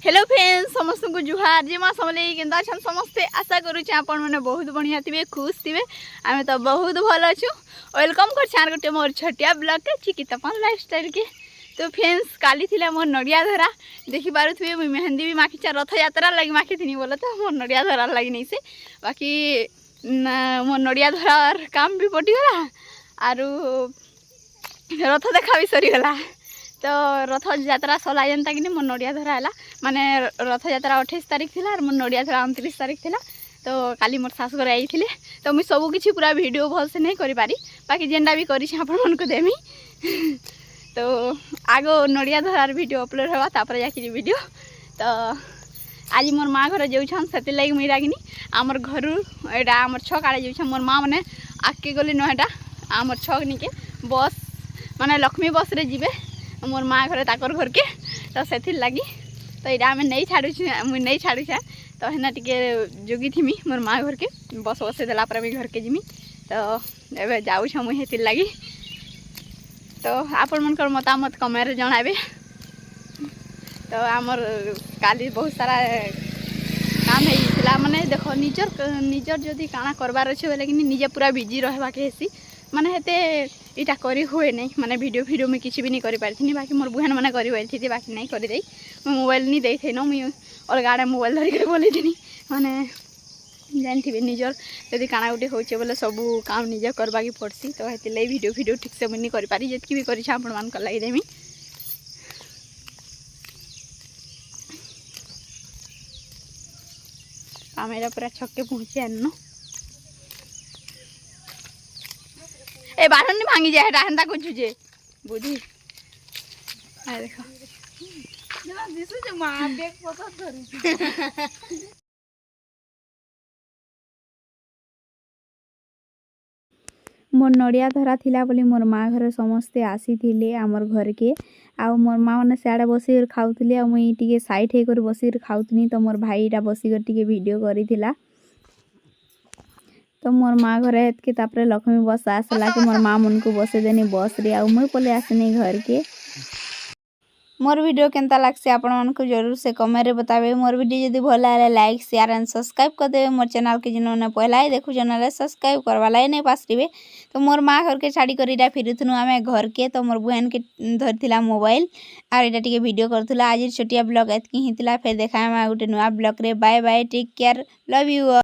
Hello friends समस्त को जुहार जी माँ समले केंदा छन समस्ते आशा करूँ आपण मैंने बहुत बढ़िया थे खुश थे आम तो बहुत भल अच्छु वेलकम कर गोटे मोर छोटिया ब्लॉग के चिकितपन लाइफस्टाइल के। तो फ्रेंड्स काली थी मोर नड़िया धरा देखी पारे मुझे मेहंदी भी माखी रथ यात्रा लगी माखी थी बोले तो मोर नड़िया धरार लगी नहीं से बाकी मोर नड़िया धरार काम भी पटिगला आरु रथ देखा भी सरीगला। तो रथ यात्रा सला जेनता कि मोर नड़िया धरा है माने रथ यात्रा 28 तारीख थी और मोर नड़िया धरा 29 तारीख थी। तो काली मोर शाशुघर आई थे तो मुझे सब किसी पूरा वीडियो भल से नहीं करि पारी बाकी जेनटा भी कर देमी। तो आगो नड़िया धरार वीडियो अपलोड होगा तापर जाकि वीडियो। तो आज मोर माँ घर जाऊन से लगे मुई रागिनी आमर घर यहाँ आमर छक आड़े जाऊँ मोर माँ मैंने आगे गली नटा आमर छक निके बस माने लक्ष्मी बस रे जीवे मोर माँ घर ताकर घर के तो से लगी तो यहाँ आम नहीं छाड़ू मुझे नहीं छाड़ू तो हेना टिके जोगी थी मोर माँ घर के बस बसे देला पर घर के जिमी। तो एबे जाऊँ मुझे लगी तो आपण मनकर मतामत कमेंट जणाबे। तो आमर काली बहुत सारा काम है माने देखो निजर जदि काना करबार अच्छे बोले कि निजे पूरा बिजी रहा के हेसी माने हेते इटा करी हुए नहीं माने वीडियो में किसी भी नहीं करि पारथि बाकी मोर बुहान माने करि पारथि थी बाकी नहीं करि दे मोबाइल नहीं देथे न मुई अलग आड़े मोबाइल धरिक बोली थी माने जानथि निजर यदि काना गुटे होचे बोले सब काम निजे करवा की पड़सी। तो हेति ले वीडियो ठीक से मुई नहीं करि पारी जेतकी भी करि आपण मान कर लागि देमी। आमेरा पूरा छक्के पहुंचे आनो ए बाहर नहीं भांगी जाए हेता कुछ जे बुझी आ देखो ना दिसु जे मां देख पता धरी मोर नड़िया धरा थिला बोली मोर माँ घर समस्ते आसी थिले आमर घर के आ मोर माँ मैंने सियाड़े बस खाऊली मुई टे साइड होकर बस खाऊनी। तो मोर भाईटा बसिक टे वीडियो करी तो मोर माँ घर के तापर लक्ष्मी बस आसला कि मोर माँ मन को बसे देनी बस रे आ मुई पले आसनी घर के। मोर वीडियो केंता लागसे आपण मन को जरूर से कमेंट बताबे। मोर वीडियो जदि भल लागे लाइक शेयर एंड सब्सक्राइब कर देबे। मोर चैनल के जिन्होंने पहला ही देखु चैनल सब्सक्राइब करवा लाई नहीं पासरिबे। तो मोर माँ घर के छाड़ी कर फिरुथनु आमे घर के तो मोर बहन के धरथिला मोबाइल और एटा टिके वीडियो करथुला। आज छोटिया ब्लॉग एतकी हितला फिर देखा गोटे नुआ ब्लॉग रे bye bye take care love you.